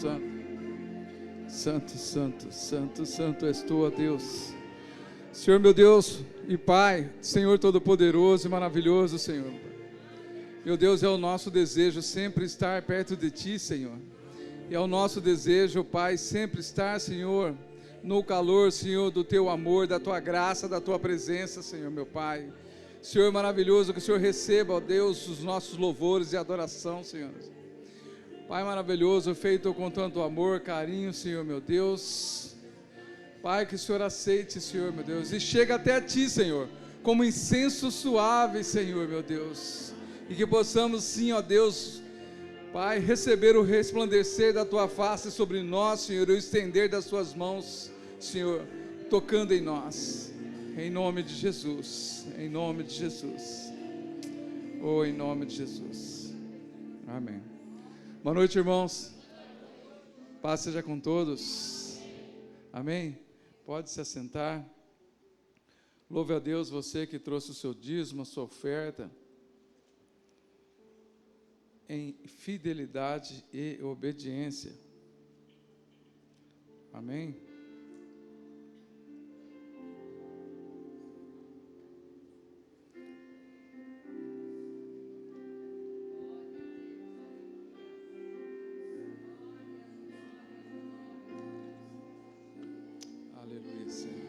santo. Santo, santo, santo, santo és tu, ó Deus. Senhor meu Deus e Pai, Senhor todo-poderoso e maravilhoso, Senhor. Meu Deus, é o nosso desejo sempre estar perto de Ti, Senhor. E é o nosso desejo, Pai, sempre estar, Senhor, no calor, Senhor, do Teu amor, da Tua graça, da Tua presença, Senhor, meu Pai. Senhor maravilhoso, que o Senhor receba, ó Deus, os nossos louvores e adoração, Senhor. Pai maravilhoso, feito com tanto amor, carinho, Senhor, meu Deus. Pai, que o Senhor aceite, Senhor, meu Deus, e chega até a Ti, Senhor, como incenso suave, Senhor, meu Deus. E que possamos, sim, ó Deus, Pai, receber o resplandecer da Tua face sobre nós, Senhor, e o estender das Suas mãos, Senhor, tocando em nós. Em nome de Jesus, em nome de Jesus, em nome de Jesus, amém. Boa noite, irmãos, paz seja com todos, amém. Pode se assentar. Louve a Deus, você que trouxe o seu dízimo, a sua oferta, em fidelidade e obediência, amém. Aleluia, Senhor.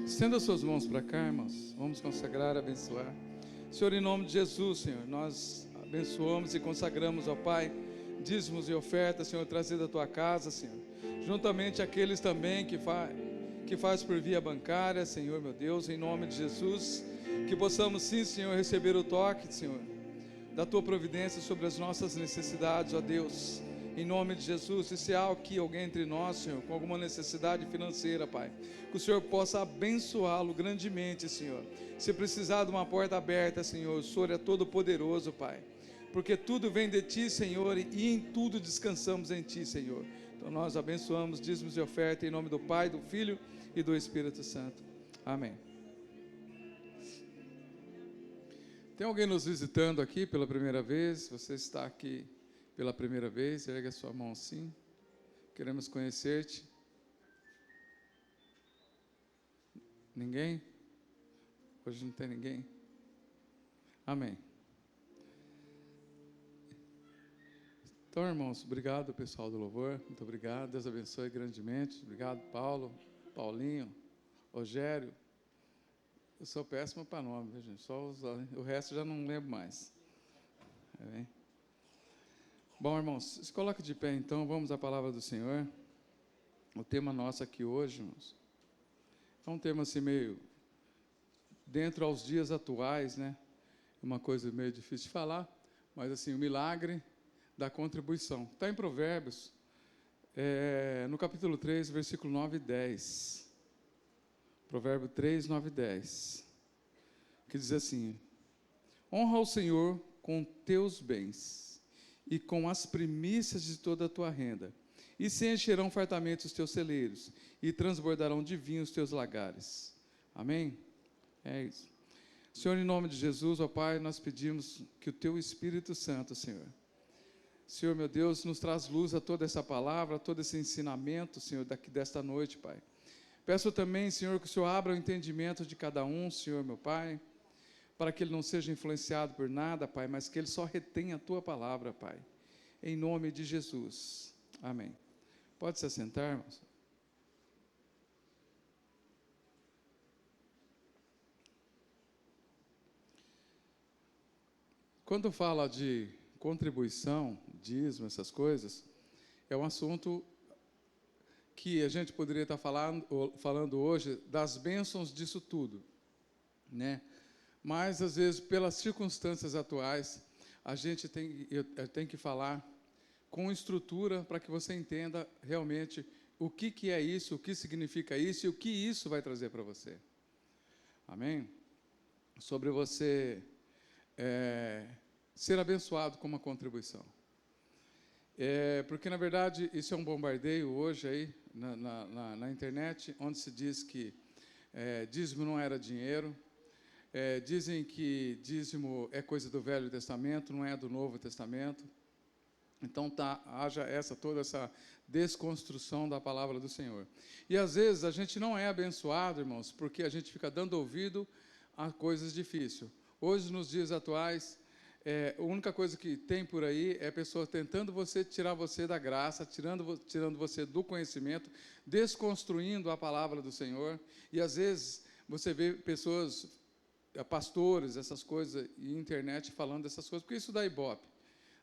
Estenda suas mãos para cá, irmãos. Vamos consagrar, abençoar. Senhor, em nome de Jesus, Senhor, nós abençoamos e consagramos, ó Pai, dízimos e ofertas, Senhor, trazido da Tua casa, Senhor. Juntamente aqueles também que faz por via bancária, Senhor, meu Deus, em nome de Jesus. Que possamos, sim, Senhor, receber o toque, Senhor, da Tua providência sobre as nossas necessidades, ó Deus. Em nome de Jesus, e se há aqui alguém entre nós, Senhor, com alguma necessidade financeira, Pai, que o Senhor possa abençoá-lo grandemente, Senhor. Se precisar de uma porta aberta, Senhor, o Senhor é todo poderoso, Pai, porque tudo vem de Ti, Senhor, e em tudo descansamos em Ti, Senhor. Então nós abençoamos dízimos e oferta em nome do Pai, do Filho e do Espírito Santo. Amém. Tem alguém nos visitando aqui pela primeira vez? Você está aqui pela primeira vez, ergue a sua mão assim. Queremos conhecer-te. Ninguém? Hoje não tem ninguém? Amém. Então, irmãos, obrigado, pessoal do louvor. Muito obrigado. Deus abençoe grandemente. Obrigado, Paulo, Paulinho, Rogério. Eu sou péssimo para nome, viu, gente? Só o resto já não lembro mais. Amém. Bom, irmãos, se coloque de pé então, vamos à palavra do Senhor. O tema nosso aqui hoje, irmãos, é um tema assim meio dentro aos dias atuais, né? Uma coisa meio difícil de falar, mas assim, o milagre da contribuição. Está em Provérbios, no capítulo 3, versículo 9 e 10. Provérbio 3, 9 e 10. Que diz assim: honra o Senhor com teus bens e com as primícias de toda a tua renda, e se encherão fartamente os teus celeiros, e transbordarão de vinho os teus lagares. Amém? É isso. Senhor, em nome de Jesus, ó Pai, nós pedimos que o Teu Espírito Santo, Senhor, meu Deus, nos traz luz a toda essa palavra, a todo esse ensinamento, Senhor, desta noite, Pai. Peço também, Senhor, que o Senhor abra o entendimento de cada um, Senhor, meu Pai, para que ele não seja influenciado por nada, Pai, mas que ele só retenha a Tua palavra, Pai, em nome de Jesus, amém. Pode se assentar, irmãos. Quando fala de contribuição, dízimo, essas coisas, é um assunto que a gente poderia estar falando hoje das bênçãos disso tudo, né? mas, às vezes, pelas circunstâncias atuais, a gente tem que falar com estrutura para que você entenda realmente o que é isso, o que significa isso e o que isso vai trazer para você. Amém? Sobre você ser abençoado com uma contribuição. Porque, na verdade, isso é um bombardeio hoje aí na internet, onde se diz que dízimo não era dinheiro. Dizem que dízimo é coisa do Velho Testamento, não é do Novo Testamento. Então, haja toda essa desconstrução da palavra do Senhor. E, às vezes, a gente não é abençoado, irmãos, porque a gente fica dando ouvido a coisas difíceis. Hoje, nos dias atuais, a única coisa que tem por aí é pessoas tentando tirar você da graça, tirando você do conhecimento, desconstruindo a palavra do Senhor. E, às vezes, você vê pessoas, pastores, essas coisas, e internet falando dessas coisas, porque isso dá ibope,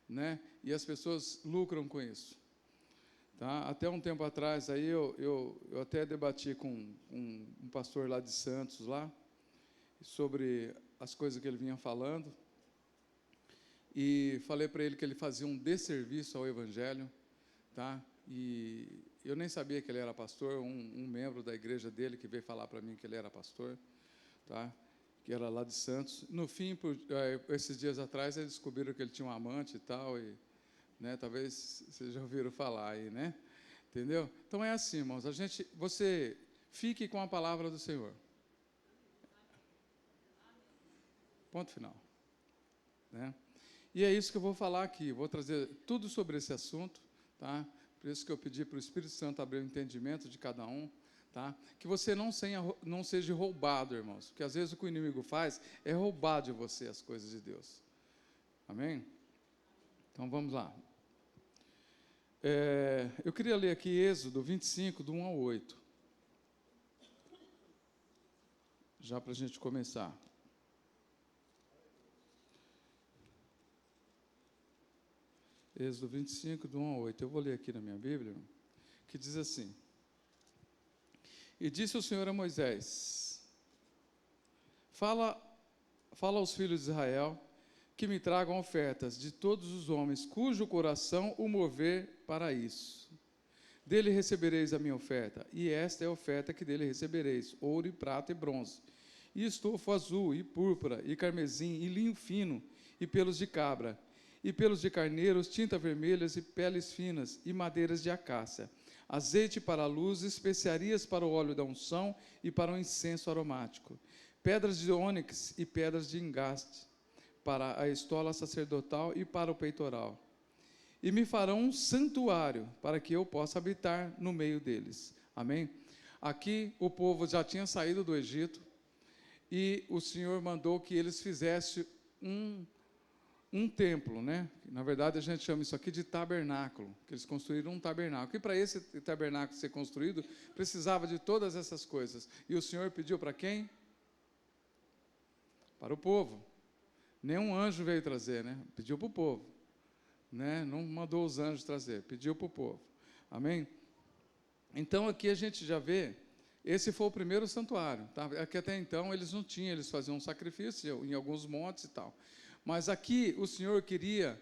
né? E as pessoas lucram com isso. Tá? Até um tempo atrás, aí eu até debati com um pastor lá de Santos, lá, sobre as coisas que ele vinha falando, e falei para ele que ele fazia um desserviço ao Evangelho, tá? E eu nem sabia que ele era pastor, um membro da igreja dele que veio falar para mim que ele era pastor, tá? Que era lá de Santos. No fim, esses dias atrás, eles descobriram que ele tinha um amante e tal, e, né, talvez vocês já ouviram falar aí, né? Entendeu? Então é assim, irmãos, você fique com a palavra do Senhor. Ponto final. Né? E é isso que eu vou falar aqui, vou trazer tudo sobre esse assunto, tá? Por isso que eu pedi para o Espírito Santo abrir o entendimento de cada um, tá? Que você não seja roubado, irmãos, porque às vezes o que o inimigo faz é roubar de você as coisas de Deus. Amém? Então vamos lá. Eu queria ler aqui Êxodo 25, do 1 ao 8. Já para a gente começar. Êxodo 25, do 1 ao 8. Eu vou ler aqui na minha Bíblia, que diz assim: E disse o Senhor a Moisés: Fala aos filhos de Israel que me tragam ofertas de todos os homens cujo coração o mover para isso. Dele recebereis a minha oferta, e esta é a oferta que dele recebereis: ouro e prata e bronze, e estofo azul, e púrpura, e carmesim, e linho fino, e pelos de cabra, e pelos de carneiros, tinta vermelhas, e peles finas, e madeiras de acácia, azeite para a luz, especiarias para o óleo da unção e para o incenso aromático, pedras de ônix e pedras de engaste, para a estola sacerdotal e para o peitoral. E me farão um santuário, para que eu possa habitar no meio deles. Amém? Aqui o povo já tinha saído do Egito, e o Senhor mandou que eles fizessem um templo, né? Na verdade, a gente chama isso aqui de tabernáculo, que eles construíram um tabernáculo. E para esse tabernáculo ser construído, precisava de todas essas coisas. E o Senhor pediu para quem? Para o povo. Nenhum anjo veio trazer, né? Pediu para o povo. Né? Não mandou os anjos trazer, pediu para o povo. Amém? Então, aqui a gente já vê, esse foi o primeiro santuário. Tá? Aqui até então eles não tinham, eles faziam um sacrifício em alguns montes e tal. Mas aqui o Senhor queria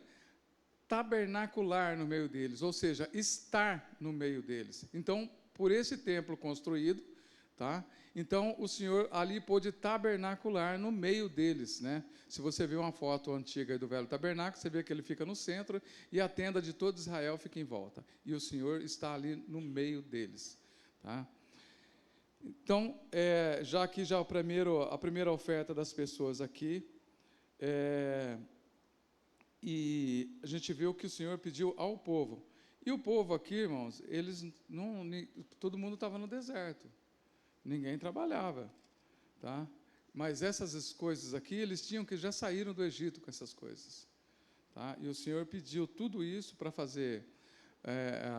tabernacular no meio deles, ou seja, estar no meio deles. Então, por esse templo construído, tá? Então o Senhor ali pôde tabernacular no meio deles, né? Se você vê uma foto antiga do velho tabernáculo, você vê que ele fica no centro e a tenda de todo Israel fica em volta. E o Senhor está ali no meio deles, tá? Então, já a primeira oferta das pessoas aqui, e a gente viu que o Senhor pediu ao povo. E o povo aqui, irmãos, todo mundo estava no deserto. Ninguém trabalhava, tá? Mas essas coisas aqui, eles já saíram do Egito com essas coisas, tá? E o Senhor pediu tudo isso para fazer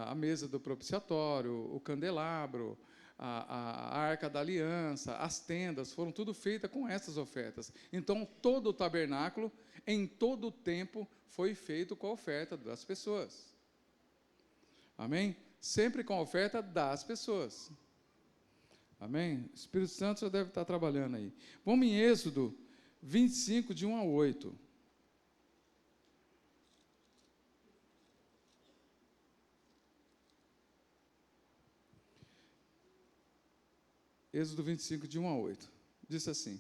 a mesa do propiciatório, o candelabro, a arca da aliança, as tendas, foram tudo feitas com essas ofertas. Então, todo o tabernáculo, em todo o tempo, foi feito com a oferta das pessoas. Amém? Sempre com a oferta das pessoas. Amém? O Espírito Santo já deve estar trabalhando aí. Vamos em Êxodo 25, de 1 a 8. Êxodo 25, de 1 a 8. Disse assim.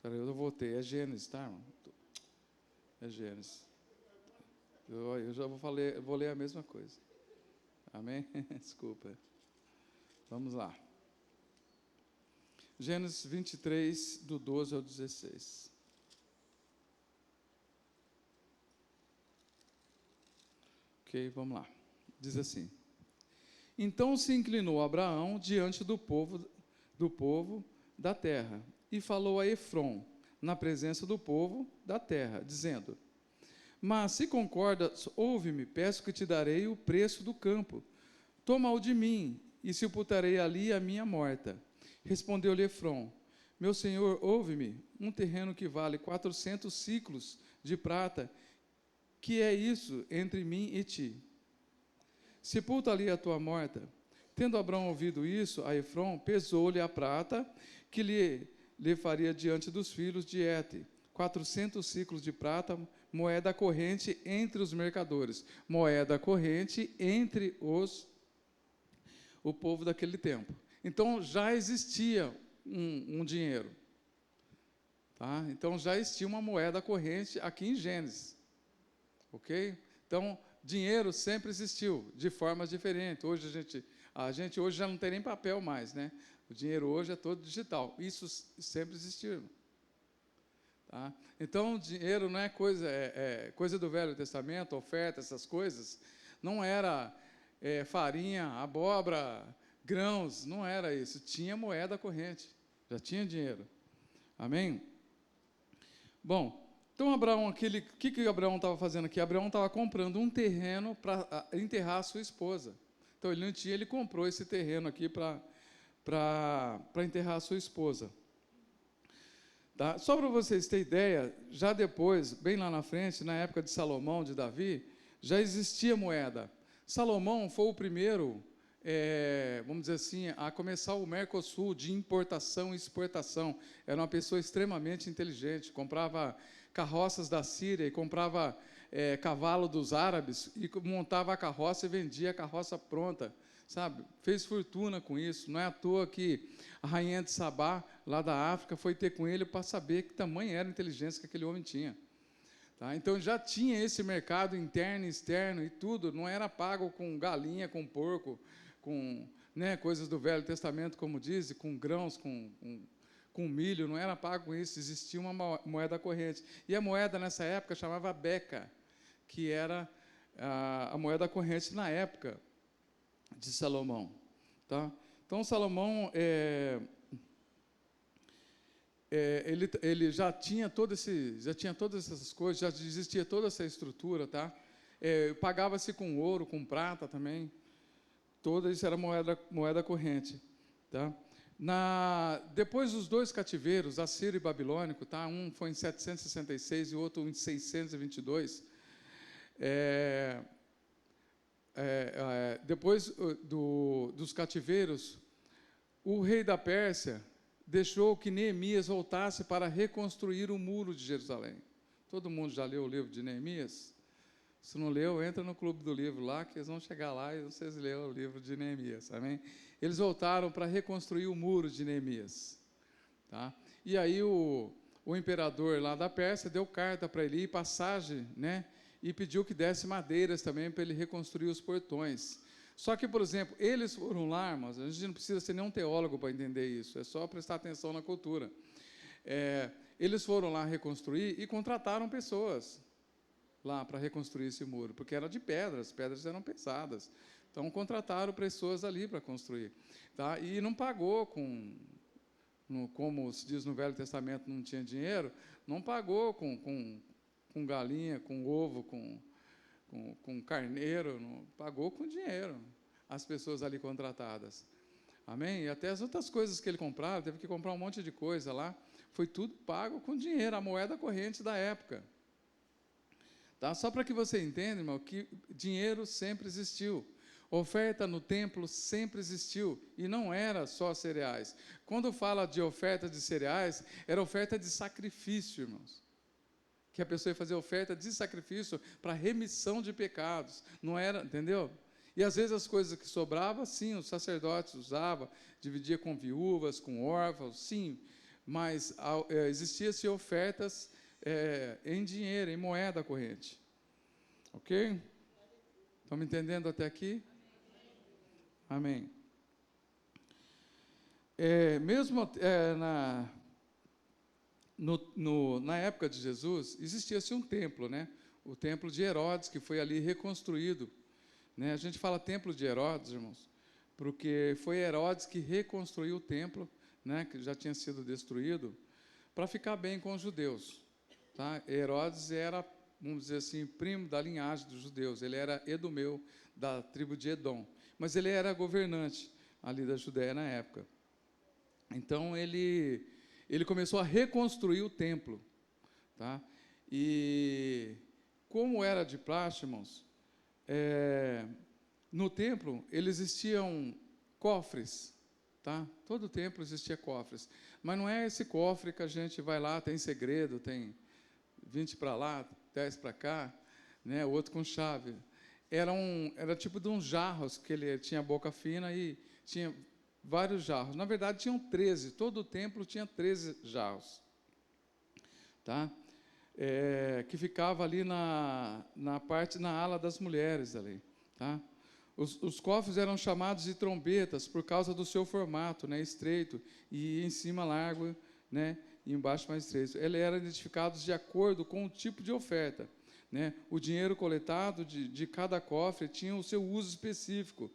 Eu voltei. É Gênesis, tá, irmão? É Gênesis. Eu já vou ler a mesma coisa. Amém? Desculpa. Vamos lá. Gênesis 23, do 12 ao 16. Ok, vamos lá. Diz assim. Então se inclinou Abraão diante do povo da terra, e falou a Efrom, na presença do povo da terra, dizendo: Mas se concordas, ouve-me, peço que te darei o preço do campo. Toma-o de mim, e sepultarei ali a minha morta. Respondeu-lhe Efrom: Meu senhor, ouve-me, um terreno que vale 400 siclos de prata, que é isso entre mim e ti? Sepulta ali a tua morta. Tendo Abraão ouvido isso, a Efrom pesou-lhe a prata, que lhe faria diante dos filhos de Hete, 400 ciclos de prata, moeda corrente entre os mercadores, moeda corrente entre o povo daquele tempo. Então, já existia um dinheiro. Tá? Então, já existia uma moeda corrente aqui em Gênesis. Ok? Então, dinheiro sempre existiu, de formas diferentes. Hoje a gente hoje já não tem nem papel mais, né? O dinheiro hoje é todo digital. Isso sempre existiu. Tá? Então, dinheiro não é coisa do Velho Testamento, oferta, essas coisas. Não era farinha, abóbora, grãos, não era isso. Tinha moeda corrente, já tinha dinheiro. Amém? Bom, então Abraão, o que Abraão estava fazendo aqui? Abraão estava comprando um terreno para enterrar a sua esposa. Então ele não tinha, ele comprou esse terreno aqui para enterrar a sua esposa. Tá? Só para vocês terem ideia, já depois, bem lá na frente, na época de Salomão, de Davi, já existia moeda. Salomão foi o primeiro, vamos dizer assim, a começar o Mercosul de importação e exportação. Era uma pessoa extremamente inteligente, comprava carroças da Síria e comprava cavalo dos árabes e montava a carroça e vendia a carroça pronta, sabe? Fez fortuna com isso. Não é à toa que a rainha de Sabá, lá da África, foi ter com ele para saber que tamanho era a inteligência que aquele homem tinha. Tá? Então já tinha esse mercado interno e externo e tudo, não era pago com galinha, com porco, com coisas do Velho Testamento, como diz, com grãos, com milho, não era pago com isso, existia uma moeda corrente. E a moeda nessa época chamava beca, que era a moeda corrente na época de Salomão. Tá? Então Salomão ele já tinha todas essas coisas, já existia toda essa estrutura, tá? Pagava-se com ouro, com prata também. Toda isso era moeda corrente, tá? Depois dos dois cativeiros, assírio e babilônico, tá? Um foi em 766 e o outro em 622. Depois dos cativeiros, o rei da Pérsia deixou que Neemias voltasse para reconstruir o muro de Jerusalém. Todo mundo já leu o livro de Neemias? Se não leu, entra no clube do livro lá, que eles vão chegar lá e vocês leram o livro de Neemias, amém? Eles voltaram para reconstruir o muro de Neemias. Tá? E aí o imperador lá da Pérsia deu carta para ele ir, passagem, né? E pediu que desse madeiras também para ele reconstruir os portões. Só que, por exemplo, eles foram lá, irmãos, a gente não precisa ser nenhum teólogo para entender isso, é só prestar atenção na cultura. Eles foram lá reconstruir e contrataram pessoas lá para reconstruir esse muro, porque era de pedras, as pedras eram pesadas. Então, contrataram pessoas ali para construir. Tá? E não pagou como se diz no Velho Testamento, não tinha dinheiro, não pagou com galinha, com ovo, com carneiro, não, pagou com dinheiro as pessoas ali contratadas. Amém? E até as outras coisas que ele comprava, teve que comprar um monte de coisa lá, foi tudo pago com dinheiro, a moeda corrente da época. Tá? Só para que você entenda, irmão, que dinheiro sempre existiu. Oferta no templo sempre existiu, e não era só cereais. Quando fala de oferta de cereais, era oferta de sacrifício, irmãos. Que a pessoa ia fazer oferta de sacrifício para remissão de pecados. Não era, entendeu? E às vezes as coisas que sobravam, sim, os sacerdotes usavam, dividia com viúvas, com órfãos, sim, mas existiam ofertas em dinheiro, em moeda corrente. Ok? Estão me entendendo até aqui? Amém. Mesmo na época de Jesus, existia-se um templo, né? O templo de Herodes, que foi ali reconstruído. Né? A gente fala templo de Herodes, irmãos, porque foi Herodes que reconstruiu o templo, né? Que já tinha sido destruído, para ficar bem com os judeus. Tá? Herodes era, vamos dizer assim, primo da linhagem dos judeus. Ele era edumeu, da tribo de Edom. Mas ele era governante ali da Judéia na época. Então, ele começou a reconstruir o templo. Tá? E, como era de praxe, irmãos, no templo, existiam cofres. Tá? Todo templo existia cofres. Mas não é esse cofre que a gente vai lá, tem segredo, tem 20 para lá, 10 para cá, né? O outro com chave. Era tipo de uns jarros, que ele tinha boca fina e tinha vários jarros. Na verdade, tinham 13. Todo o templo tinha 13 jarros. Tá? Que ficava ali na ala das mulheres. Ali, tá? Os cofres eram chamados de trombetas por causa do seu formato, né, estreito, e em cima largo, né, e embaixo mais estreito. Eles eram identificados de acordo com o tipo de oferta. Né? O dinheiro coletado de cada cofre tinha o seu uso específico.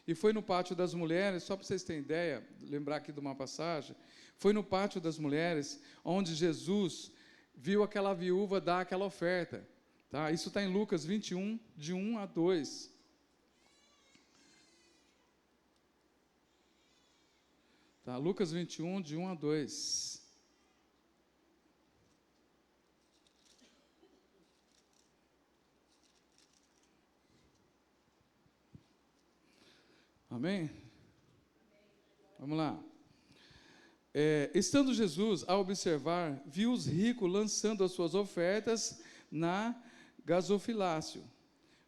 E foi no pátio das mulheres, só para vocês terem ideia, lembrar aqui de uma passagem, foi no pátio das mulheres onde Jesus viu aquela viúva dar aquela oferta. Tá? Isso está em Lucas 21, de 1 a 2. Tá? Lucas 21, de 1 a 2. Amém? Vamos lá. Estando Jesus a observar, viu os ricos lançando as suas ofertas na gasofilácio.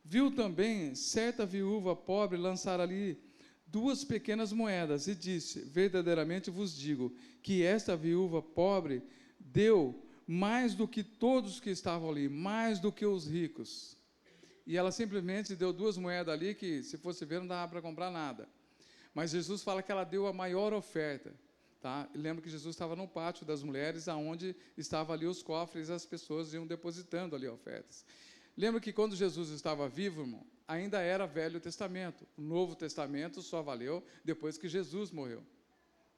Viu também certa viúva pobre lançar ali 2 pequenas moedas e disse: verdadeiramente vos digo que esta viúva pobre deu mais do que todos que estavam ali, mais do que os ricos. E ela simplesmente deu 2 moedas ali que, se fosse ver, não dava para comprar nada. Mas Jesus fala que ela deu a maior oferta. Tá? E lembra que Jesus estava no pátio das mulheres, onde estavam ali os cofres, e as pessoas iam depositando ali ofertas. Lembra que quando Jesus estava vivo, irmão, ainda era Velho Testamento. O Novo Testamento só valeu depois que Jesus morreu.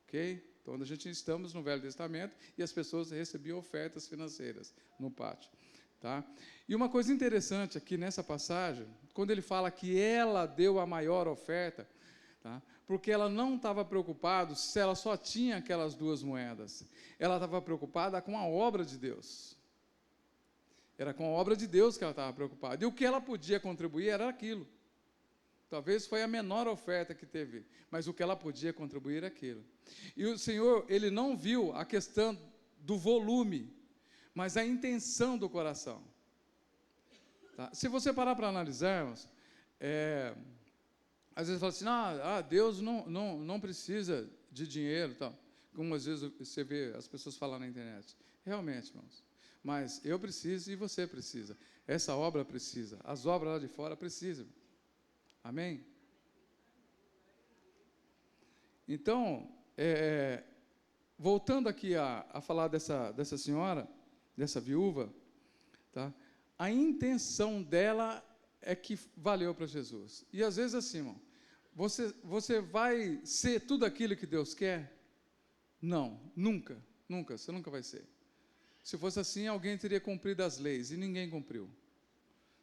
Ok? Então, a gente estamos no Velho Testamento e as pessoas recebiam ofertas financeiras no pátio. Tá? E uma coisa interessante aqui nessa passagem, quando ele fala que ela deu a maior oferta, tá? Porque ela não estava preocupada se ela só tinha aquelas 2 moedas. Ela estava preocupada com a obra de Deus. Era com a obra de Deus que ela estava preocupada. E o que ela podia contribuir era aquilo. Talvez foi a menor oferta que teve, mas o que ela podia contribuir era aquilo. E o Senhor, Ele não viu a questão do volume, mas a intenção do coração. Tá? Se você parar para analisarmos, às vezes fala assim, Deus não precisa de dinheiro, tal, como às vezes você vê as pessoas falando na internet. Realmente, irmãos, mas eu preciso e você precisa. Essa obra precisa, as obras lá de fora precisam. Amém? Então, voltando aqui a falar dessa senhora, dessa viúva, tá? A intenção dela é que valeu para Jesus. E às vezes assim, irmão, você vai ser tudo aquilo que Deus quer? Não, nunca, você nunca vai ser. Se fosse assim, alguém teria cumprido as leis, e ninguém cumpriu.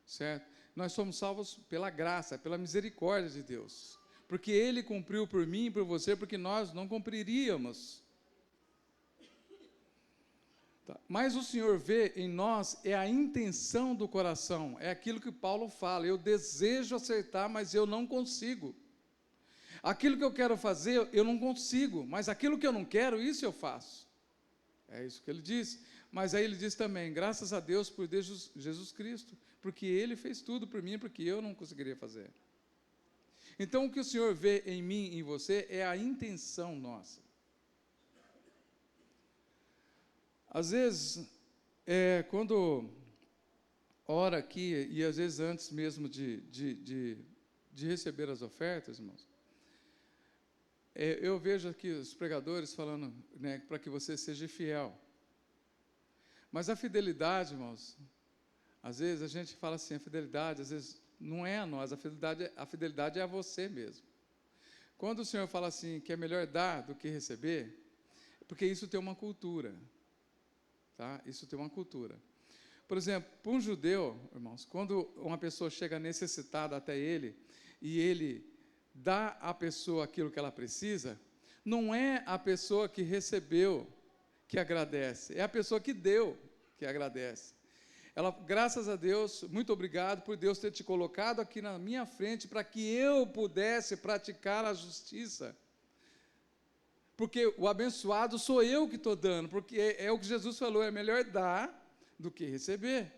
Certo? Nós somos salvos pela graça, pela misericórdia de Deus. Porque Ele cumpriu por mim e por você, porque nós não cumpriríamos. Tá. Mas o Senhor vê em nós é a intenção do coração, é aquilo que Paulo fala, eu desejo acertar, mas eu não consigo. Aquilo que eu quero fazer, eu não consigo, mas aquilo que eu não quero, isso eu faço. É isso que ele diz. Mas aí ele diz também, graças a Deus por Jesus Cristo, porque Ele fez tudo por mim, porque eu não conseguiria fazer. Então, o que o Senhor vê em mim e em você é a intenção nossa. Às vezes, quando ora aqui, e às vezes antes mesmo de receber as ofertas, irmãos, eu vejo aqui os pregadores falando, né, para que você seja fiel. Mas a fidelidade, irmãos, às vezes a gente fala assim, a fidelidade, às vezes não é a nós, a fidelidade é a você mesmo. Quando o Senhor fala assim, que é melhor dar do que receber, é porque isso tem uma cultura, tá? Isso tem uma cultura. Por exemplo, para um judeu, irmãos, quando uma pessoa chega necessitada até ele, e ele dá à pessoa aquilo que ela precisa, não é a pessoa que recebeu que agradece, é a pessoa que deu que agradece. Ela, graças a Deus, muito obrigado por Deus ter te colocado aqui na minha frente para que eu pudesse praticar a justiça. Porque o abençoado sou eu que estou dando, porque é o que Jesus falou, é melhor dar do que receber.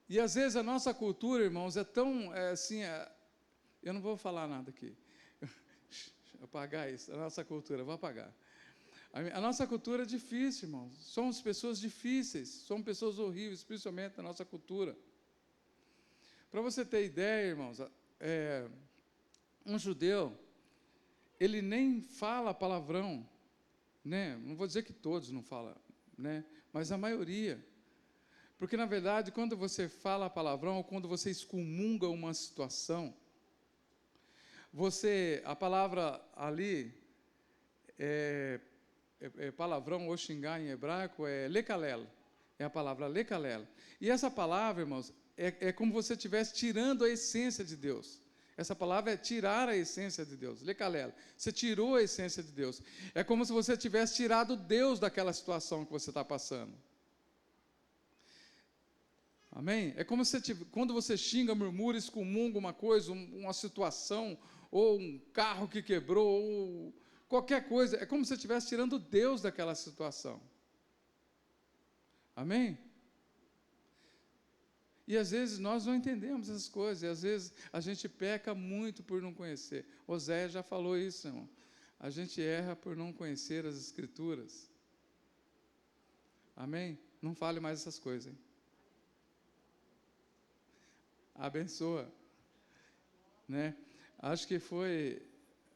E às vezes a nossa cultura, irmãos, é tão assim, eu não vou falar nada aqui. Apagar isso, a nossa cultura, vou apagar. A nossa cultura é difícil, irmãos. Somos pessoas difíceis, somos pessoas horríveis, principalmente na nossa cultura. Para você ter ideia, irmãos, um judeu, ele nem fala palavrão, né? Não vou dizer que todos não falam, né? Mas a maioria. Porque, na verdade, quando você fala palavrão, ou quando você excomunga uma situação, a palavra ali, palavrão ou xingar em hebraico, é lekalel, é a palavra lekalel. E essa palavra, irmãos, é como se você estivesse tirando a essência de Deus. Essa palavra é tirar a essência de Deus, lekalel. Você tirou a essência de Deus. É como se você tivesse tirado Deus daquela situação que você está passando. Amém? É como se quando você xinga, murmura, excomunga uma coisa, uma situação, ou um carro que quebrou, ou qualquer coisa, é como se você estivesse tirando Deus daquela situação. Amém? E às vezes nós não entendemos essas coisas, e às vezes a gente peca muito por não conhecer. Oséias já falou isso, irmão. A gente erra por não conhecer as Escrituras. Amém? Não fale mais essas coisas, hein? Abençoa. Né? Acho que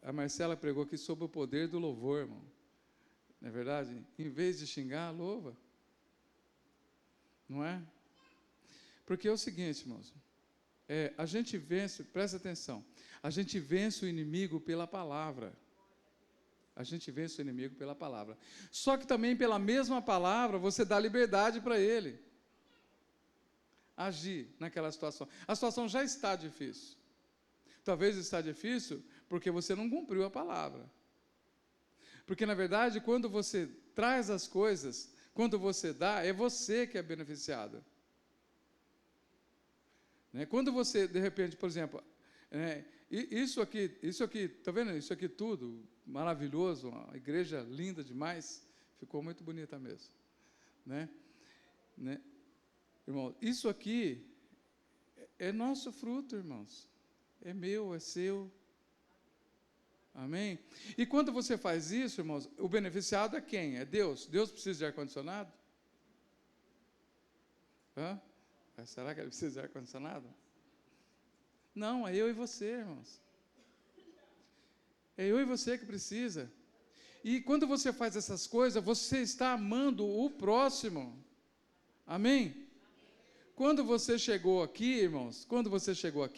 a Marcela pregou aqui sobre o poder do louvor, irmão. Não é verdade? Em vez de xingar, louva. Não é? Porque é o seguinte, irmãos. A gente vence, presta atenção, a gente vence o inimigo pela palavra. A gente vence o inimigo pela palavra. Só que também pela mesma palavra, você dá liberdade para ele agir naquela situação. A situação já está difícil. Talvez está difícil porque você não cumpriu a palavra. Porque, na verdade, quando você traz as coisas, quando você dá, é você que é beneficiado. Né? Quando você, de repente, por exemplo, isso aqui, está vendo? Isso aqui tudo, maravilhoso, uma igreja linda demais, ficou muito bonita mesmo. Né? Irmão, isso aqui é nosso fruto, irmãos. É meu, é seu. Amém? E quando você faz isso, irmãos, o beneficiado é quem? É Deus. Deus precisa de ar-condicionado? Será que ele precisa de ar-condicionado? Não, é eu e você, irmãos. É eu e você que precisa. E quando você faz essas coisas, você está amando o próximo. Amém? Quando você chegou aqui, irmãos,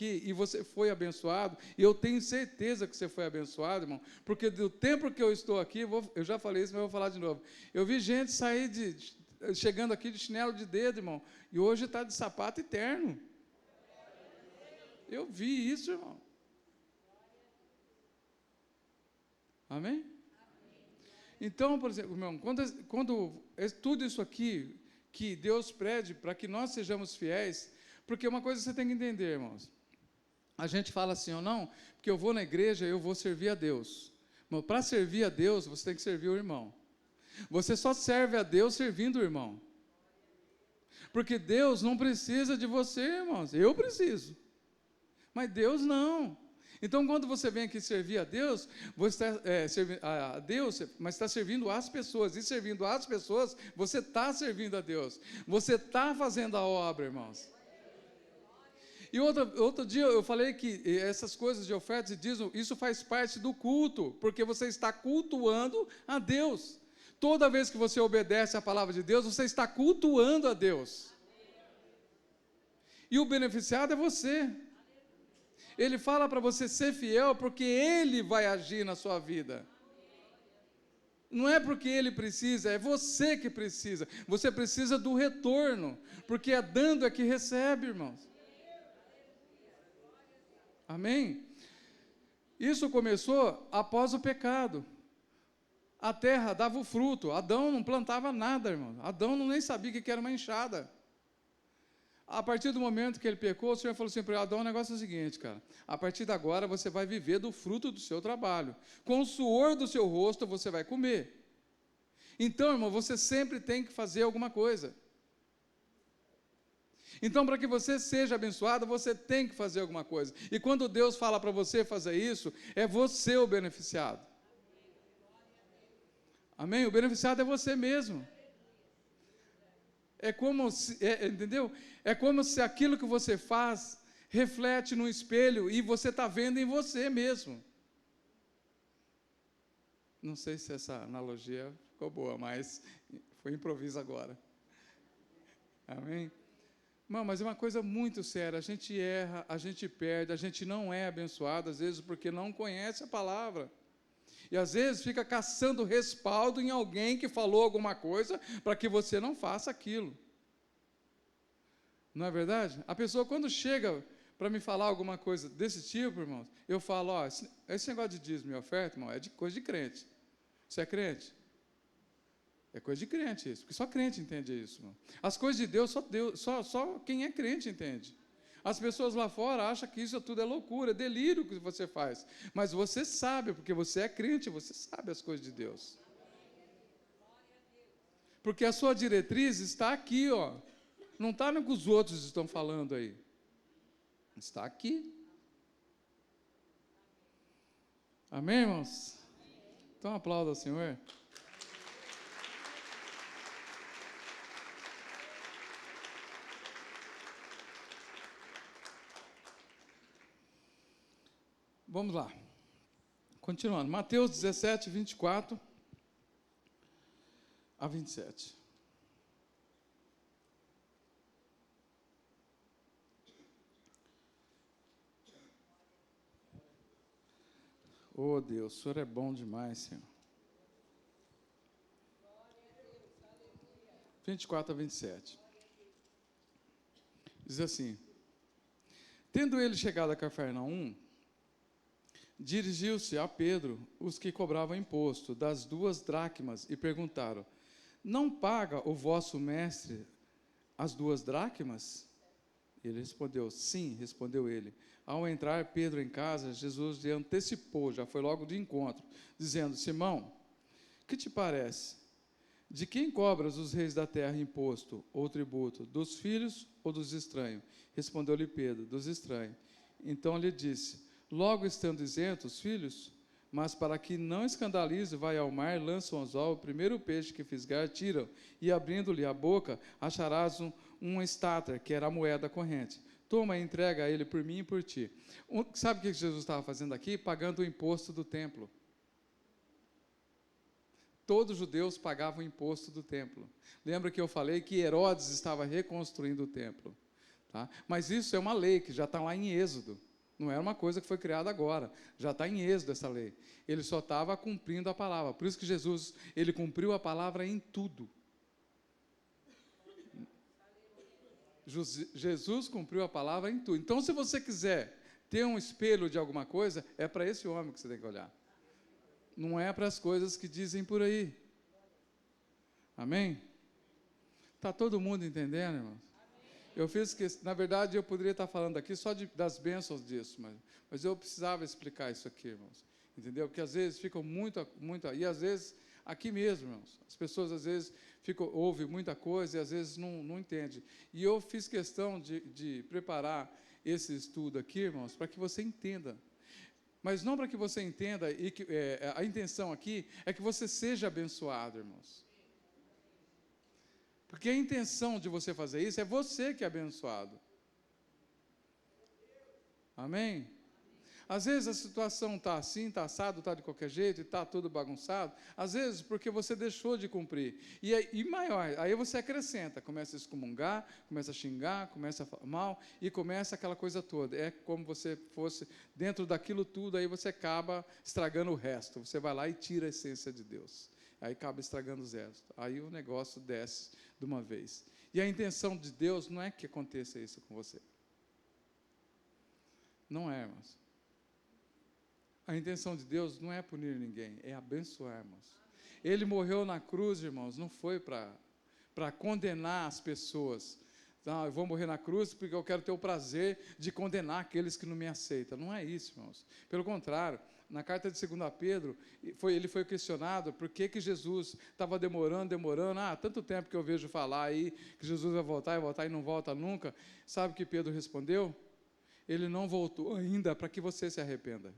e você foi abençoado, e eu tenho certeza que você foi abençoado, irmão, porque do tempo que eu estou aqui, eu já falei isso, mas eu vou falar de novo. Eu vi gente chegando aqui de chinelo de dedo, irmão, e hoje está de sapato e terno. Eu vi isso, irmão. Amém? Então, por exemplo, irmão, quando tudo isso aqui que Deus pede para que nós sejamos fiéis, porque uma coisa você tem que entender, irmãos. A gente fala assim ou não, porque eu vou na igreja, eu vou servir a Deus. Mas para servir a Deus, você tem que servir o irmão. Você só serve a Deus servindo o irmão. Porque Deus não precisa de você, irmãos. Eu preciso. Mas Deus não. Então, quando você vem aqui servir a Deus, você está servindo a Deus, mas está servindo as pessoas. E servindo as pessoas, você está servindo a Deus. Você está fazendo a obra, irmãos. E outro dia eu falei que essas coisas de ofertas e dízimo, isso faz parte do culto, porque você está cultuando a Deus. Toda vez que você obedece à palavra de Deus, você está cultuando a Deus. E o beneficiado é você. Ele fala para você ser fiel, porque Ele vai agir na sua vida. Não é porque Ele precisa, é você que precisa. Você precisa do retorno, porque é dando é que recebe, irmãos. Amém? Isso começou após o pecado. A terra dava o fruto. Adão não plantava nada, irmão. Adão nem sabia o que era uma enxada. A partir do momento que ele pecou, o Senhor falou assim para ele: Adão, o negócio é o seguinte, cara. A partir de agora você vai viver do fruto do seu trabalho. Com o suor do seu rosto você vai comer. Então, irmão, você sempre tem que fazer alguma coisa. Então, para que você seja abençoado, você tem que fazer alguma coisa. E quando Deus fala para você fazer isso, é você o beneficiado. Amém? O beneficiado é você mesmo. É como se, entendeu? É como se aquilo que você faz reflete no espelho e você está vendo em você mesmo. Não sei se essa analogia ficou boa, mas foi improviso agora. Amém? Não, mas é uma coisa muito séria. A gente erra, a gente perde, a gente não é abençoado, às vezes, porque não conhece a palavra. E, às vezes, fica caçando respaldo em alguém que falou alguma coisa para que você não faça aquilo. Não é verdade? A pessoa, quando chega para me falar alguma coisa desse tipo, irmãos, eu falo: ó, esse negócio de dízimo e oferta, irmão, é de coisa de crente. Você é crente? É coisa de crente isso, porque só crente entende isso, irmão. As coisas de Deus, só quem é crente entende. As pessoas lá fora acham que isso tudo é loucura, é delírio que você faz. Mas você sabe, porque você é crente, você sabe as coisas de Deus. Porque a sua diretriz está aqui, ó. Não está no que os outros estão falando aí. Está aqui. Amém, irmãos? Então aplauda ao Senhor. Vamos lá. Continuando. Mateus 17, 24 a 27. Oh, Deus, o Senhor é bom demais, Senhor. 24 a 27. Diz assim: tendo ele chegado a Cafarnaum, dirigiu-se a Pedro os que cobravam imposto das 2 dracmas e perguntaram: não paga o vosso mestre as 2 dracmas? Ele respondeu: sim, respondeu ele. Ao entrar Pedro em casa, Jesus lhe antecipou, já foi logo de encontro, dizendo: Simão, que te parece? De quem cobras os reis da terra imposto ou tributo? Dos filhos ou dos estranhos? Respondeu-lhe Pedro: dos estranhos. Então lhe disse: logo estando isentos os filhos? Mas para que não escandalize, vai ao mar, lança um anzol, o primeiro peixe que fisgar, tira, e abrindo-lhe a boca, acharás um estáter, que era a moeda corrente. Toma e entrega a ele por mim e por ti. Sabe o que Jesus estava fazendo aqui? Pagando o imposto do templo. Todos os judeus pagavam o imposto do templo. Lembra que eu falei que Herodes estava reconstruindo o templo? Tá? Mas isso é uma lei que já está lá em Êxodo. Não é uma coisa que foi criada agora. Já está em Êxodo essa lei. Ele só estava cumprindo a palavra. Por isso que Jesus, ele cumpriu a palavra em tudo. Jesus cumpriu a palavra em tudo. Então, se você quiser ter um espelho de alguma coisa, é para esse homem que você tem que olhar. não é para as coisas que dizem por aí. Amém? Está todo mundo entendendo, irmãos? Eu fiz que, na verdade, eu poderia estar falando aqui só das bênçãos disso, mas eu precisava explicar isso aqui, irmãos. Entendeu? Porque às vezes ficam muito, e às vezes, aqui mesmo, irmãos, as pessoas às vezes ouvem muita coisa e às vezes não entendem. E eu fiz questão de preparar esse estudo aqui, irmãos, para que você entenda. Mas não para que você entenda, e que a intenção aqui é que você seja abençoado, irmãos. Porque a intenção de você fazer isso é você que é abençoado. Amém? Às vezes a situação está assim, está assado, está de qualquer jeito, e está tudo bagunçado. Às vezes porque você deixou de cumprir. E maior, aí você acrescenta, começa a excomungar, começa a xingar, começa a falar mal, e começa aquela coisa toda. É como você fosse dentro daquilo tudo, aí você acaba estragando o resto. Você vai lá e tira a essência de Deus. Aí acaba estragando os restos. Aí o negócio desce de uma vez. E a intenção de Deus não é que aconteça isso com você. Não é, irmãos. A intenção de Deus não é punir ninguém, é abençoar, irmãos. Ele morreu na cruz, irmãos, não foi para condenar as pessoas. Não, eu vou morrer na cruz porque eu quero ter o prazer de condenar aqueles que não me aceitam. Não é isso, irmãos. Pelo contrário, na carta de 2 Pedro, ele foi questionado por que Jesus estava demorando. Tanto tempo que eu vejo falar aí que Jesus vai voltar e não volta nunca. Sabe o que Pedro respondeu? Ele não voltou ainda para que você se arrependa.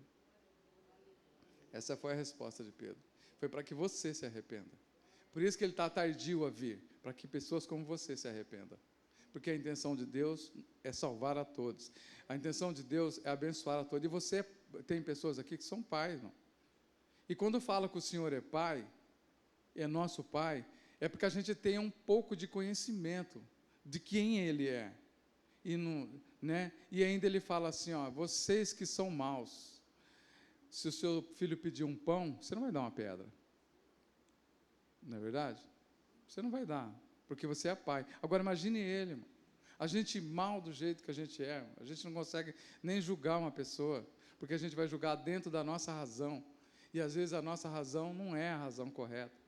Essa foi a resposta de Pedro. Foi para que você se arrependa. Por isso que ele está tardio a vir, para que pessoas como você se arrependam. Porque a intenção de Deus é salvar a todos. A intenção de Deus é abençoar a todos. E você tem pessoas aqui que são pais, não? E quando fala que o Senhor é pai, é nosso pai, é porque a gente tem um pouco de conhecimento de quem Ele é. E ainda Ele fala assim, vocês que são maus, se o seu filho pedir um pão, você não vai dar uma pedra. Não é verdade? Você não vai dar, porque você é pai. Agora imagine ele, irmão. A gente mal do jeito que a gente é, a gente não consegue nem julgar uma pessoa, porque a gente vai julgar dentro da nossa razão. E às vezes a nossa razão não é a razão correta.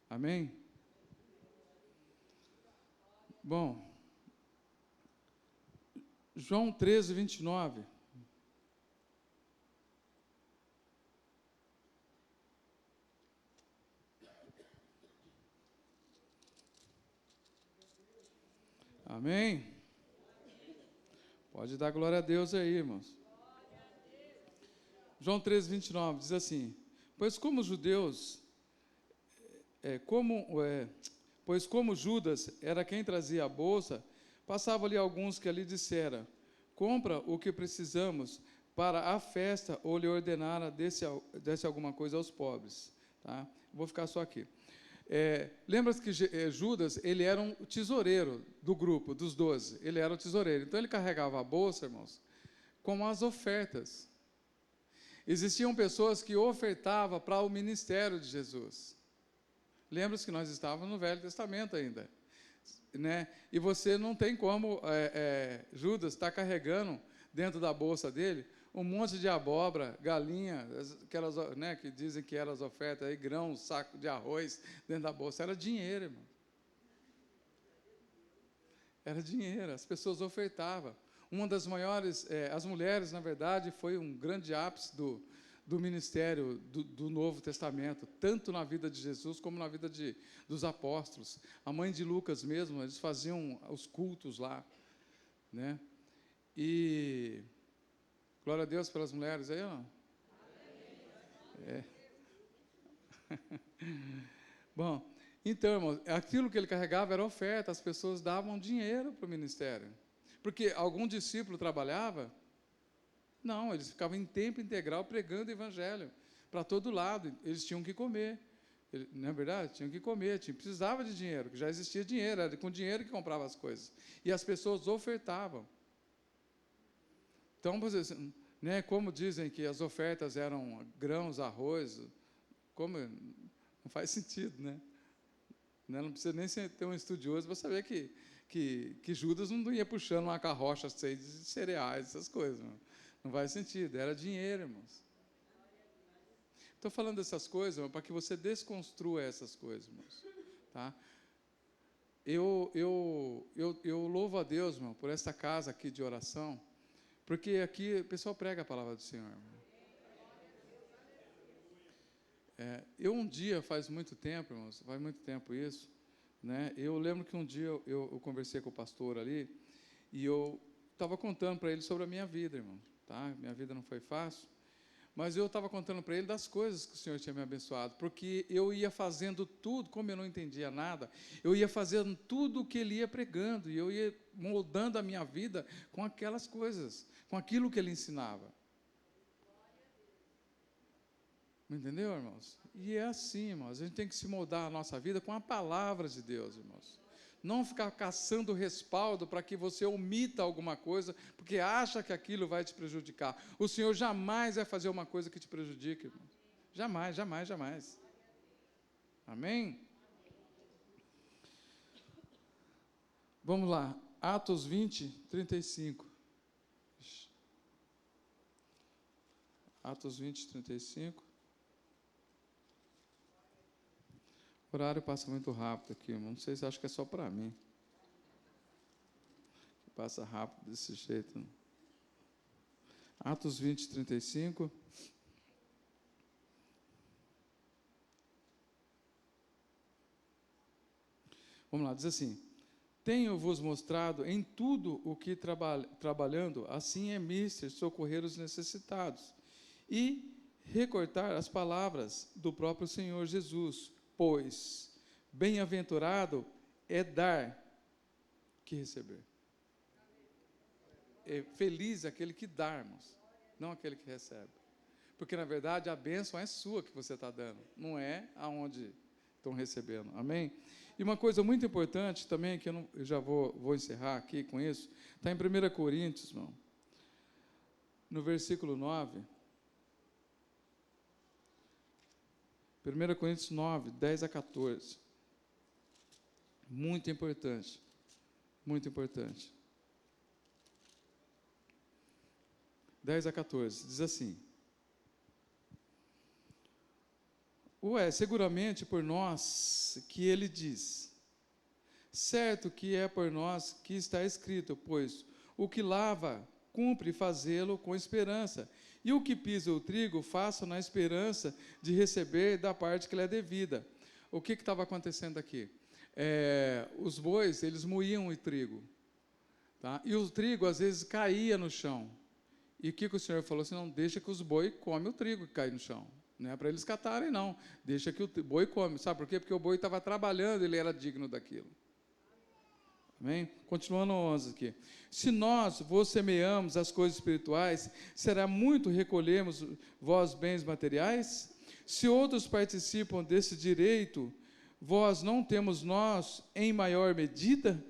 Amém? Bom, João 13, 29. Amém? Pode dar glória a Deus aí, irmãos. João 13, 29 diz assim: Pois como Judas era quem trazia a bolsa, passava ali alguns que ali dissera: compra o que precisamos para a festa, ou lhe ordenara desse alguma coisa aos pobres. Tá? Vou ficar só aqui. Lembra-se que Judas, ele era um tesoureiro do grupo, dos 12. Ele era o tesoureiro. Então, ele carregava a bolsa, irmãos, com as ofertas. Existiam pessoas que ofertavam para o ministério de Jesus. Lembra-se que nós estávamos no Velho Testamento ainda. Né? E você não tem como Judas estar carregando dentro da bolsa dele um monte de abóbora, galinha, aquelas, né, que dizem que eram as ofertas, aí, grãos, saco de arroz dentro da bolsa. Era dinheiro, irmão. Era dinheiro, as pessoas ofertavam. Uma das maiores, as mulheres, na verdade, foi um grande ápice do ministério do Novo Testamento, tanto na vida de Jesus como na vida dos apóstolos. A mãe de Lucas mesmo, eles faziam os cultos lá, né? E glória a Deus pelas mulheres aí, ó. Bom, então, irmão, aquilo que ele carregava era oferta, as pessoas davam dinheiro para o ministério. Porque algum discípulo trabalhava? Não, eles ficavam em tempo integral pregando o evangelho para todo lado, eles tinham que comer. Não é verdade? Tinham que comer, precisava de dinheiro, que já existia dinheiro, era com dinheiro que comprava as coisas. E as pessoas ofertavam. Então, né, como dizem que as ofertas eram grãos, arroz, não faz sentido, né? Não precisa nem ter um estudioso para saber que Judas não ia puxando uma carroça cheia de cereais, essas coisas. Não faz sentido, era dinheiro, irmãos. Estou falando dessas coisas, irmão, para que você desconstrua essas coisas, irmãos. Tá? Eu louvo a Deus, irmão, por esta casa aqui de oração, porque aqui o pessoal prega a palavra do Senhor, irmão. Eu um dia, faz muito tempo, irmãos, faz muito tempo isso, né? Eu lembro que um dia eu conversei com o pastor ali, e eu estava contando para ele sobre a minha vida, irmão. Tá? Minha vida não foi fácil, mas eu estava contando para ele das coisas que o Senhor tinha me abençoado, porque eu ia fazendo tudo, como eu não entendia nada, eu ia fazendo tudo o que ele ia pregando, e eu ia moldando a minha vida com aquelas coisas, com aquilo que ele ensinava. Entendeu, irmãos? E é assim, irmãos, a gente tem que se moldar a nossa vida com a palavra de Deus, irmãos. Não ficar caçando respaldo para que você omita alguma coisa, porque acha que aquilo vai te prejudicar. O Senhor jamais vai fazer uma coisa que te prejudique, irmãos. Jamais, jamais, jamais. Amém? Vamos lá, Atos 20, 35. Atos 20, 35. O horário passa muito rápido aqui, irmão. Não sei se acha que é só para mim. Passa rápido desse jeito. Não? Atos 20, 35. Vamos lá, diz assim: tenho-vos mostrado em tudo o que trabalhando, assim é mister socorrer os necessitados, e recortar as palavras do próprio Senhor Jesus, pois bem-aventurado é dar que receber. É feliz aquele que dá, irmãos, não aquele que recebe. Porque, na verdade, a bênção é sua que você está dando, não é aonde estão recebendo. Amém? E uma coisa muito importante também, que eu já vou encerrar aqui com isso, está em 1 Coríntios, irmão, no versículo 9. 1 Coríntios 9, 10 a 14. Muito importante. Muito importante. 10 a 14. Diz assim: seguramente por nós que ele diz, certo que é por nós que está escrito, pois o que lava, cumpre fazê-lo com esperança, e o que pisa o trigo, faça na esperança de receber da parte que lhe é devida. O que estava acontecendo aqui? Os bois, eles moíam o trigo, tá? E o trigo, às vezes, caía no chão. E o que o Senhor falou assim? Não, deixa que os boi comem o trigo que cai no chão. Não é para eles catarem, não. Deixa que o boi come. Sabe por quê? Porque o boi estava trabalhando, ele era digno daquilo. Amém? Continuando 11 aqui. Se nós vos semeamos as coisas espirituais, será muito recolhermos vós bens materiais? Se outros participam desse direito, vós não temos nós em maior medida?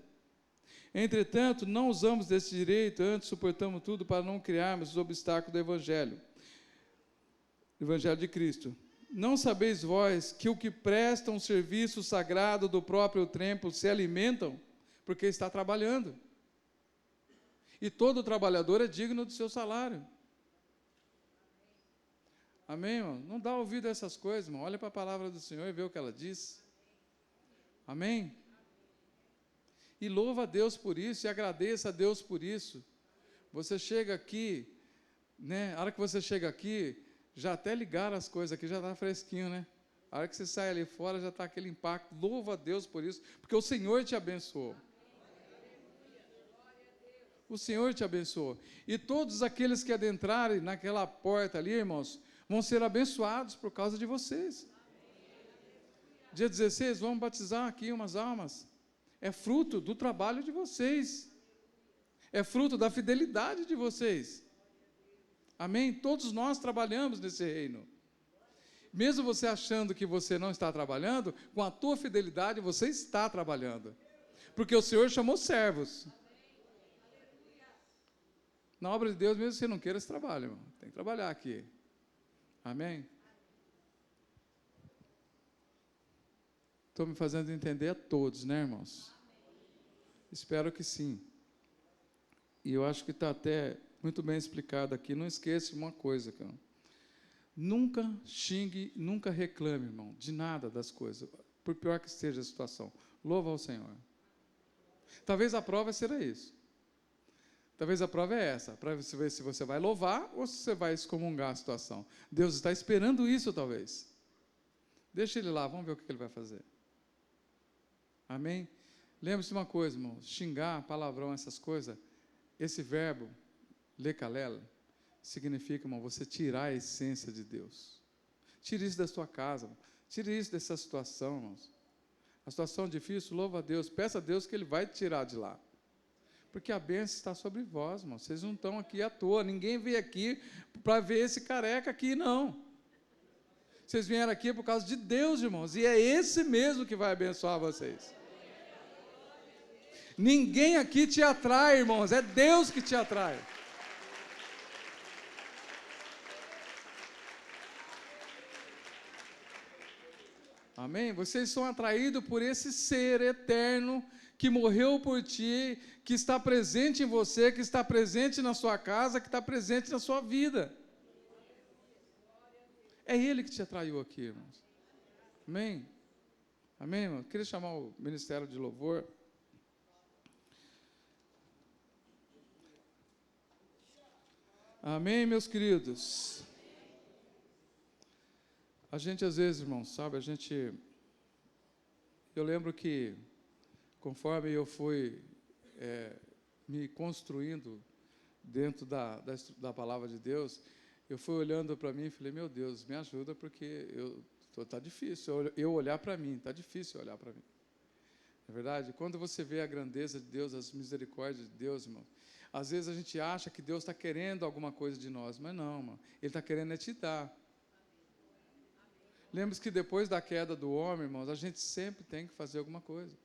Entretanto, não usamos desse direito, antes suportamos tudo para não criarmos os obstáculos do Evangelho de Cristo. Não sabeis vós que o que prestam um serviço sagrado do próprio templo se alimentam, porque está trabalhando. E todo trabalhador é digno do seu salário. Amém, irmão? Não dá ouvido a essas coisas, irmão. Olha para a palavra do Senhor e vê o que ela diz. Amém? E louva a Deus por isso, e agradeça a Deus por isso. Você chega aqui, né? A hora que você chega aqui, já até ligaram as coisas aqui, já está fresquinho, né? A hora que você sai ali fora, já está aquele impacto. Louva a Deus por isso, porque o Senhor te abençoou. O Senhor te abençoou. E todos aqueles que adentrarem naquela porta ali, irmãos, vão ser abençoados por causa de vocês. Dia 16, vamos batizar aqui umas almas. É fruto do trabalho de vocês. É fruto da fidelidade de vocês. Amém? Todos nós trabalhamos nesse reino. Mesmo você achando que você não está trabalhando, com a tua fidelidade você está trabalhando. Porque o Senhor chamou servos. Na obra de Deus, mesmo que você não queira esse trabalho, irmão. Tem que trabalhar aqui. Amém? Estou me fazendo entender a todos, né, irmãos? Espero que sim. E eu acho que está até muito bem explicado aqui. Não esqueça uma coisa, cara. Nunca xingue, nunca reclame, irmão, de nada das coisas, por pior que esteja a situação. Louva ao Senhor. Talvez a prova será isso. Talvez a prova é essa, para você ver se você vai louvar ou se você vai excomungar a situação. Deus está esperando isso, talvez. Deixa ele lá, vamos ver o que ele vai fazer. Amém? Lembre-se de uma coisa, irmão, xingar, palavrão, essas coisas, esse verbo, lecalela, significa, irmão, você tirar a essência de Deus. Tire isso da sua casa, irmão. Tire isso dessa situação, irmãos. A situação difícil, louva a Deus, peça a Deus que Ele vai te tirar de lá. Porque a bênção está sobre vós, irmão. Vocês não estão aqui à toa, ninguém veio aqui para ver esse careca aqui, não. Vocês vieram aqui por causa de Deus, irmãos, e é esse mesmo que vai abençoar vocês. Ninguém aqui te atrai, irmãos, é Deus que te atrai. Amém? Vocês são atraídos por esse ser eterno que morreu por ti, que está presente em você, que está presente na sua casa, que está presente na sua vida. É Ele que te atraiu aqui, irmãos. Amém? Amém, irmão? Queria chamar o Ministério de Louvor. Amém, meus queridos? A gente, às vezes, irmãos, sabe, eu lembro que, conforme eu fui me construindo dentro da palavra de Deus, eu fui olhando para mim e falei, meu Deus, me ajuda, porque está difícil eu olhar para mim, está difícil olhar para mim. Não é verdade? Quando você vê a grandeza de Deus, as misericórdias de Deus, irmão, às vezes a gente acha que Deus está querendo alguma coisa de nós, mas não, irmão, Ele está querendo te dar. Lembre-se que depois da queda do homem, irmãos, a gente sempre tem que fazer alguma coisa.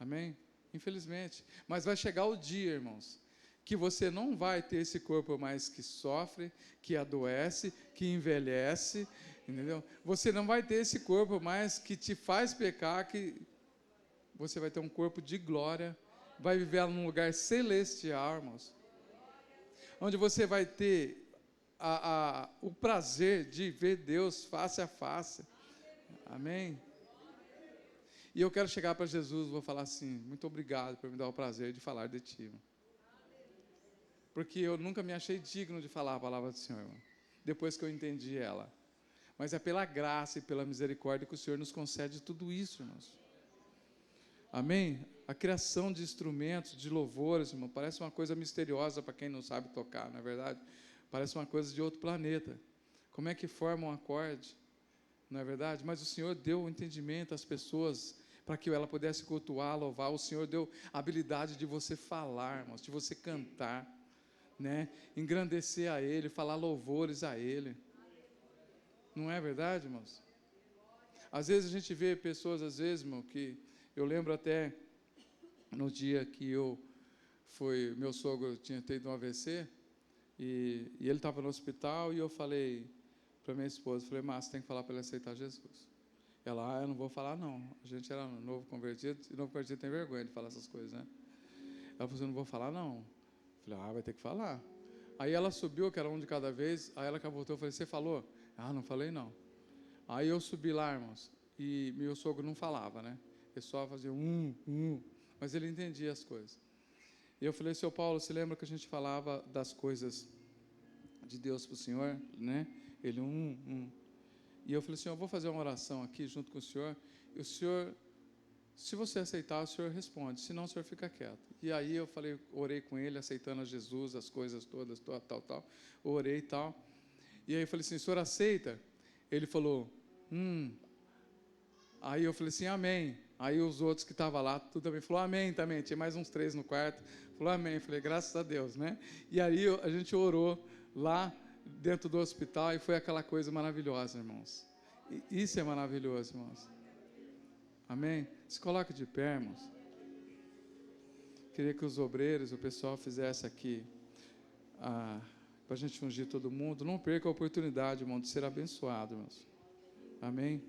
Amém? Infelizmente. Mas vai chegar o dia, irmãos, que você não vai ter esse corpo mais que sofre, que adoece, que envelhece, entendeu? Você não vai ter esse corpo mais que te faz pecar, que você vai ter um corpo de glória, vai viver num lugar celestial, irmãos, onde você vai ter o prazer de ver Deus face a face. Amém? E eu quero chegar para Jesus, vou falar assim, muito obrigado por me dar o prazer de falar de Ti, irmão. Porque eu nunca me achei digno de falar a palavra do Senhor, irmão, depois que eu entendi ela. Mas é pela graça e pela misericórdia que o Senhor nos concede tudo isso, irmãos. Amém? A criação de instrumentos, de louvores, irmão, parece uma coisa misteriosa para quem não sabe tocar, não é verdade? Parece uma coisa de outro planeta. Como é que forma um acorde? Não é verdade? Mas o Senhor deu o entendimento às pessoas para que ela pudesse cultuar, louvar. O Senhor deu a habilidade de você falar, irmãos, de você cantar, né? Engrandecer a Ele, falar louvores a Ele. Não é verdade, irmãos? Às vezes a gente vê pessoas, às vezes, irmão, que eu lembro até no dia que meu sogro tinha tido um AVC, e ele estava no hospital, e eu falei para minha esposa, falei, Márcia, tem que falar para ele aceitar Jesus. Ela, eu não vou falar não, a gente era novo convertido, e novo convertido tem vergonha de falar essas coisas, né? Ela falou, eu não vou falar não. Eu falei, vai ter que falar. Aí ela subiu, que era um de cada vez, aí ela voltou, eu falei, você falou? Não falei não. Aí eu subi lá, irmãos, e meu sogro não falava, né? Ele só fazia mas ele entendia as coisas. E eu falei, seu Paulo, você lembra que a gente falava das coisas de Deus para o senhor, né? Ele, E eu falei assim, eu vou fazer uma oração aqui junto com o senhor, e o senhor, se você aceitar, o senhor responde, senão o senhor fica quieto. E aí eu falei, orei com ele, aceitando a Jesus, as coisas todas, tal, orei e tal. E aí eu falei assim, o senhor aceita? Ele falou, Aí eu falei assim, amém. Aí os outros que estavam lá, tudo também falou, amém também. Tinha mais uns 3 no quarto. Falou, amém. Falei, graças a Deus, né? E aí a gente orou lá dentro do hospital e foi aquela coisa maravilhosa, irmãos. E isso é maravilhoso, irmãos. Amém? Se coloque de pé, irmãos. Queria que os obreiros, o pessoal fizesse aqui, para a gente ungir todo mundo. Não perca a oportunidade, irmão, de ser abençoado, irmãos. Amém?